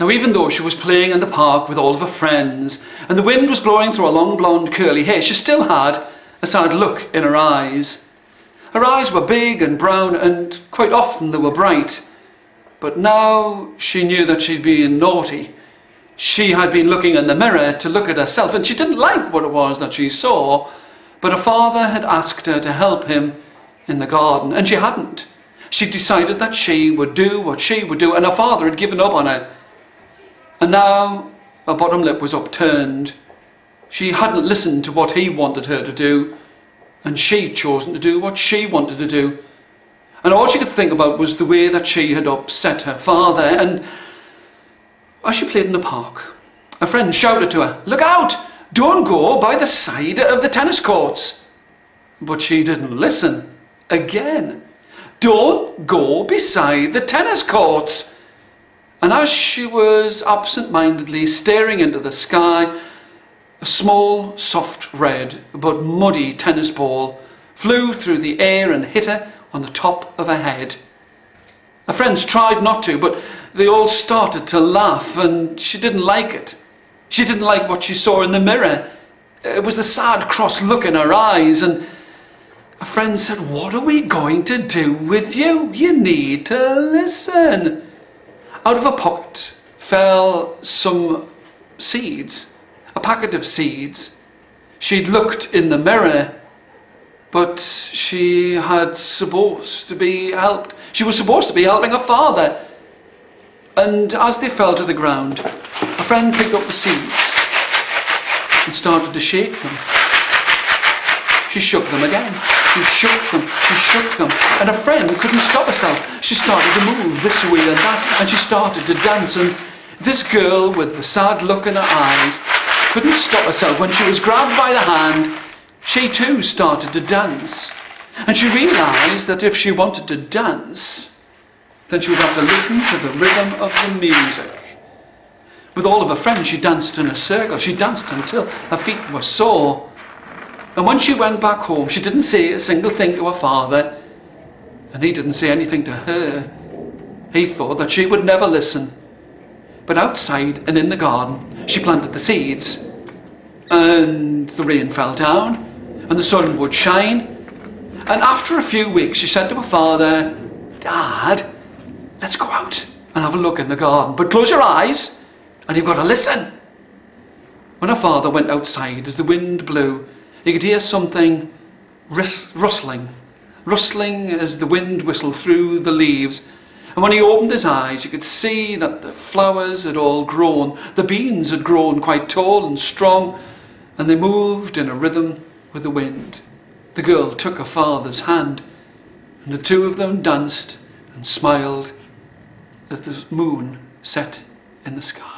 Now, even though she was playing in the park with all of her friends and the wind was blowing through her long blonde curly hair, she still had a sad look in her eyes. Her eyes were big and brown, and quite often they were bright. But now she knew that she'd been naughty. She had been looking in the mirror to look at herself, and she didn't like what it was that she saw. But her father had asked her to help him in the garden, and she hadn't. She decided that she would do what she would do, and her father had given up on her. And now her bottom lip was upturned. She hadn't listened to what he wanted her to do, and she'd chosen to do what she wanted to do. And all she could think about was the way that she had upset her father. And as she played in the park, a friend shouted to her, "Look out! Don't go by the side of the tennis courts." But she didn't listen. Again, "Don't go beside the tennis courts." And as she was absent-mindedly staring into the sky, a small, soft red but muddy tennis ball flew through the air and hit her on the top of her head. Her friends tried not to, but they all started to laugh, and she didn't like it. She didn't like what she saw in the mirror. It was the sad, cross look in her eyes, and her friend said, "What are we going to do with you? You need to listen." Out of her pocket fell some seeds, a packet of seeds. She'd looked in the mirror, but she was supposed to be helping her father. And as they fell to the ground, a friend picked up the seeds and started to shake them. She shook them again. She shook them. She shook them. And her friend couldn't stop herself. She started to move this way and that, and she started to dance. And this girl with the sad look in her eyes couldn't stop herself. When she was grabbed by the hand, she too started to dance. And she realised that if she wanted to dance, then she would have to listen to the rhythm of the music. With all of her friends, she danced in a circle. She danced until her feet were sore. And when she went back home, she didn't say a single thing to her father, and he didn't say anything to her. He thought that she would never listen. But outside and in the garden, she planted the seeds. And the rain fell down, and the sun would shine. And after a few weeks, she said to her father, "Dad, let's go out and have a look in the garden. But close your eyes, and you've got to listen." When her father went outside, as the wind blew, he could hear something rustling as the wind whistled through the leaves. And when he opened his eyes, you could see that the flowers had all grown. The beans had grown quite tall and strong, and they moved in a rhythm with the wind. The girl took her father's hand, and the two of them danced and smiled as the moon set in the sky.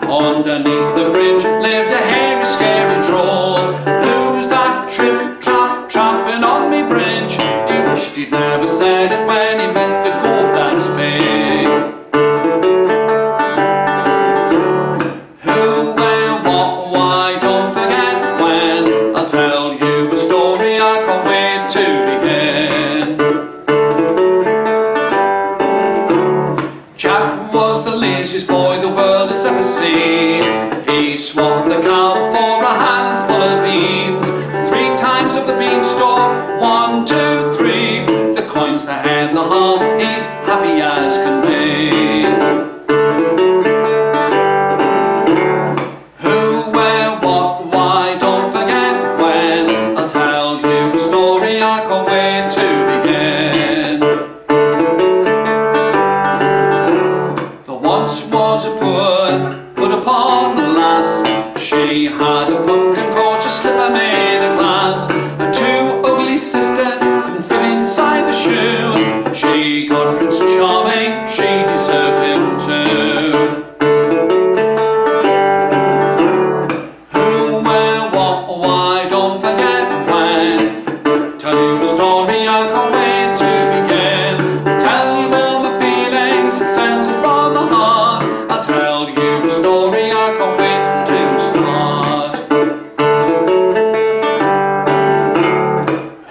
Underneath the bridge lived a hairy, scary troll. Who's that trip-trap trapping on me bridge? He wished he'd never said it when he met the goat that's big. Who, where, what, why, don't forget when. I'll tell you a story I can't wait to begin. Jack was the laziest boy the world has ever seen. the cow for a handful of beans. 3 times of the beanstalk, 1, 2, 3. The coins, the head, the heart, he's happy as can be. Who, where, what, why, don't forget when. I'll tell you a story, I can't wait to begin. There once was a poor, put upon a lass. She had a pumpkin coach, a slipper made of glass, and 2 ugly sisters couldn't fit inside the shoe. She got Prince Charming, she deserved him too. Who, where, what, why, don't forget when. Tell you a story, I can't wait to begin. Tell you all my feelings and senses from the heart. I'll tell you a story, I can't wait to start.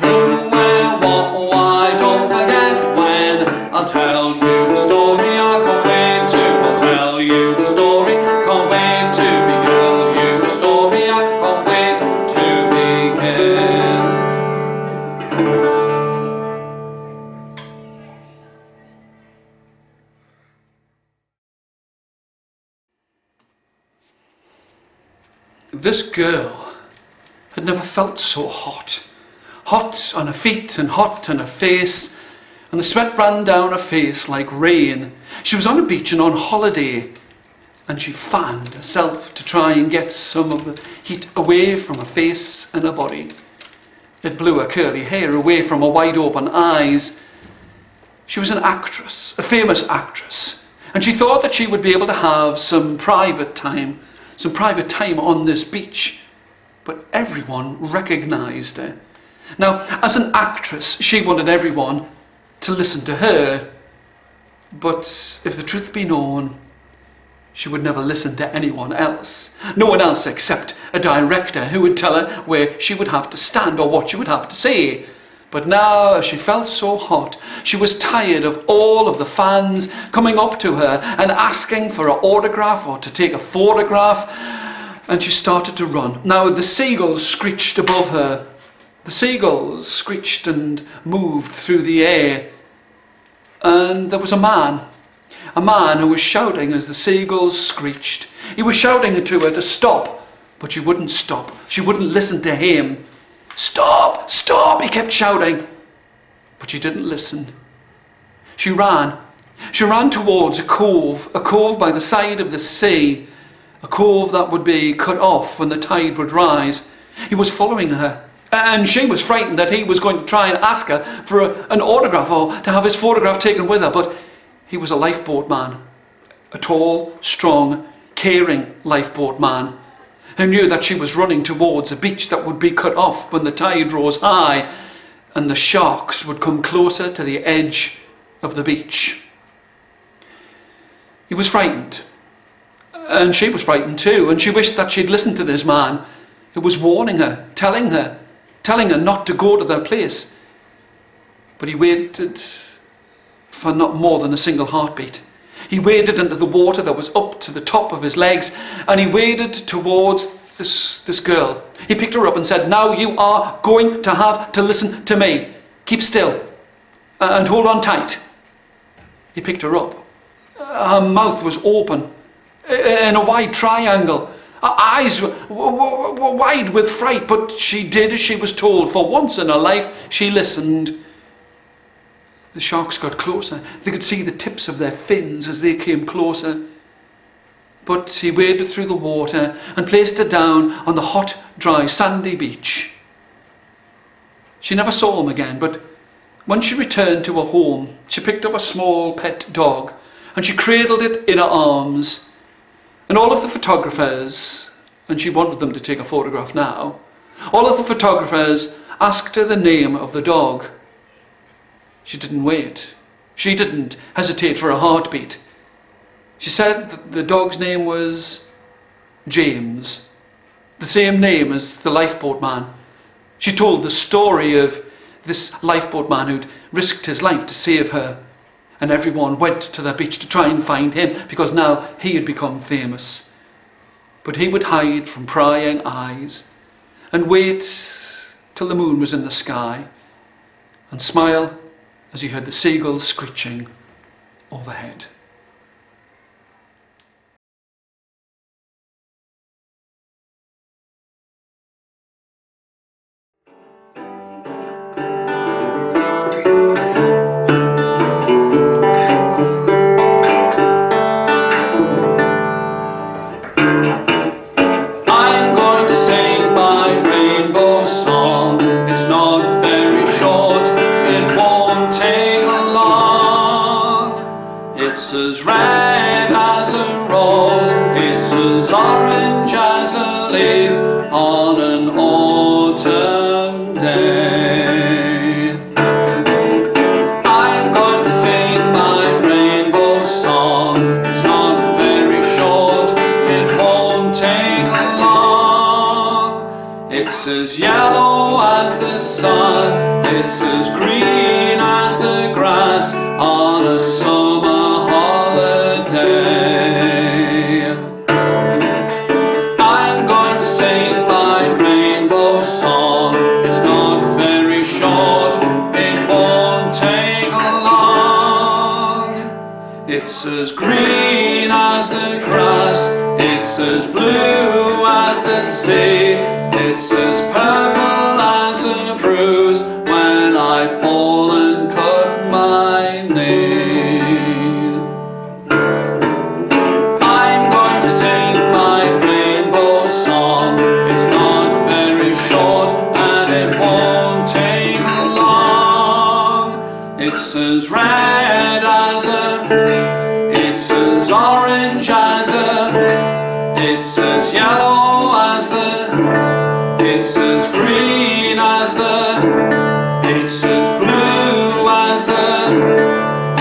Who, where, what, why, don't forget when. I'll tell you a story, I can't wait to. I'll tell you a story, can't wait to begin. Tell you a story, I can't wait to begin. This girl had never felt so hot. Hot on her feet and hot on her face, and the sweat ran down her face like rain. She was on a beach and on holiday, and she fanned herself to try and get some of the heat away from her face and her body. It blew her curly hair away from her wide open eyes. She was an actress, a famous actress, and she thought that she would be able to have some private time on this beach. But everyone recognised her. Now, as an actress, she wanted everyone to listen to her. But if the truth be known, she would never listen to anyone else. No one else except a director who would tell her where she would have to stand or what she would have to say. But now she felt so hot. She was tired of all of the fans coming up to her and asking for an autograph or to take a photograph. And she started to run. Now the seagulls screeched above her. The seagulls screeched and moved through the air. And there was a man who was shouting as the seagulls screeched. He was shouting to her to stop, but she wouldn't stop. She wouldn't listen to him. Stop, stop, he kept shouting. But she didn't listen. She ran. She ran towards a cove by the side of the sea, a cove that would be cut off when the tide would rise. He was following her, and she was frightened that he was going to try and ask her for an autograph or to have his photograph taken with her. But he was a lifeboat man, a tall, strong, caring lifeboat man, who knew that she was running towards a beach that would be cut off when the tide rose high and the sharks would come closer to the edge of the beach. He was frightened, and she was frightened too, and she wished that she'd listened to this man who was warning her, telling her not to go to that place. But he waited for not more than a single heartbeat. He waded into the water that was up to the top of his legs, and he waded towards this girl. He picked her up and said, "Now you are going to have to listen to me. Keep still and hold on tight." He picked her up. Her mouth was open in a wide triangle. Her eyes were wide with fright, but she did as she was told. For once in her life, she listened. The sharks got closer. They could see the tips of their fins as they came closer. But he waded through the water and placed her down on the hot, dry, sandy beach. She never saw him again, but when she returned to her home, she picked up a small pet dog and she cradled it in her arms. And all of the photographers, and she wanted them to take a photograph now, all of the photographers asked her the name of the dog. She didn't wait. She didn't hesitate for a heartbeat. She said that the dog's name was James, the same name as the lifeboat man. She told the story of this lifeboat man who'd risked his life to save her, and everyone went to that beach to try and find him because now he had become famous. but he would hide from prying eyes and wait till the moon was in the sky and smile as he heard the seagulls screeching overhead. It's as red as a rose, it's as orange as a leaf on an autumn day. I'm going to sing my rainbow song. It's not very short, it won't take long. It's as yellow as the sun, it's as green as the grass on a summer holiday. I'm going to sing my rainbow song. It's not very short, it won't take long. It's as green as the grass, it's as blue as the sea, it's as purple as a bruise when I fall and cut my knee. I'm going to sing my rainbow song. It's not very short and it won't take long. It's as red as it's as orange as it's as yellow as it's as green as it's as blue as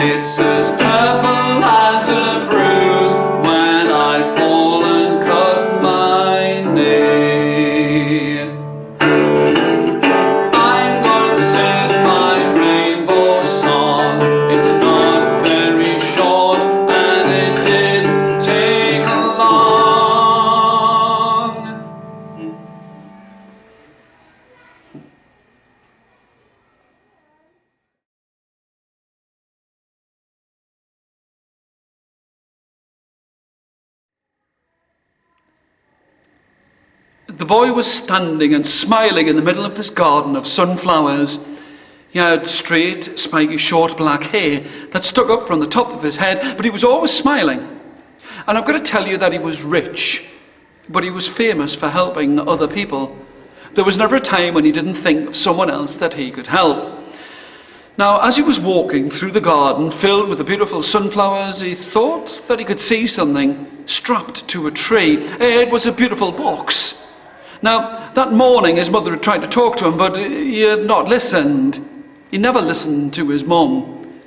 it's as purple as a bruise when I fall and cut my knee. I'm going to sing my rainbow song. It's not very short and it didn't take long. The boy was standing and smiling in the middle of this garden of sunflowers. He had straight, spiky, short black hair that stuck up from the top of his head, but he was always smiling. And I've got to tell you that he was rich, but he was famous for helping other people. There was never a time when he didn't think of someone else that he could help. Now, as he was walking through the garden filled with the beautiful sunflowers, he thought that he could see something strapped to a tree. It was a beautiful box. Now, that morning his mother had tried to talk to him, but he had not listened. He never listened to his mum.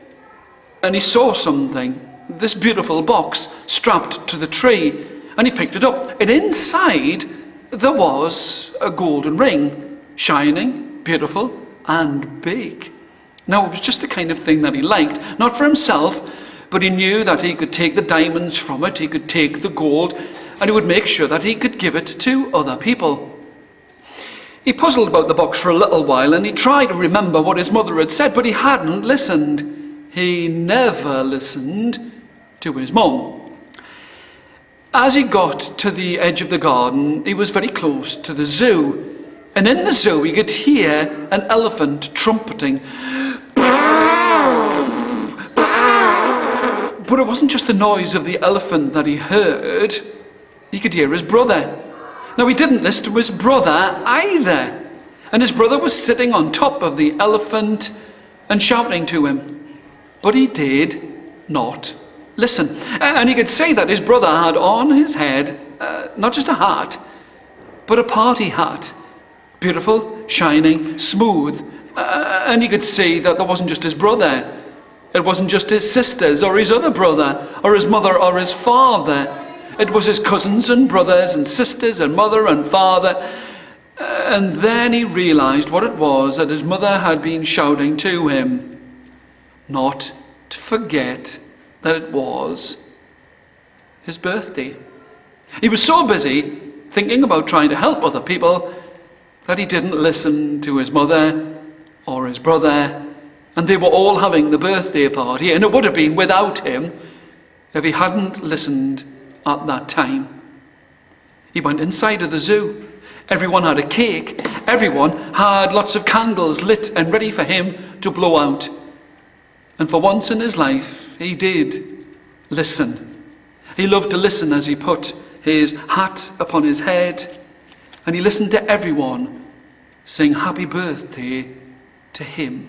And he saw something, this beautiful box strapped to the tree, and he picked it up. And inside there was a golden ring, shining, beautiful, and big. Now, it was just the kind of thing that he liked, not for himself, but he knew that he could take the diamonds from it, he could take the gold, and he would make sure that he could give it to other people. He puzzled about the box for a little while, and he tried to remember what his mother had said, but he hadn't listened. He never listened to his mum. As he got to the edge of the garden, he was very close to the zoo. And in the zoo, he could hear an elephant trumpeting. But it wasn't just the noise of the elephant that he heard. He could hear his brother. Now, he didn't listen to his brother either. And his brother was sitting on top of the elephant and shouting to him. But he did not listen. And he could say that his brother had on his head not just a hat, but a party hat. Beautiful, shining, smooth. And he could see that there wasn't just his brother. It wasn't just his sisters or his other brother or his mother or his father. It was his cousins and brothers and sisters and mother and father. And then he realized what it was that his mother had been shouting to him. Not to forget that it was his birthday. He was so busy thinking about trying to help other people that he didn't listen to his mother or his brother, and they were all having the birthday party, and it would have been without him if he hadn't listened at that time. He went inside of the zoo. Everyone had a cake. Everyone had lots of candles lit and ready for him to blow out. And for once in his life, he did listen. He loved to listen as he put his hat upon his head, and he listened to everyone sing happy birthday to him.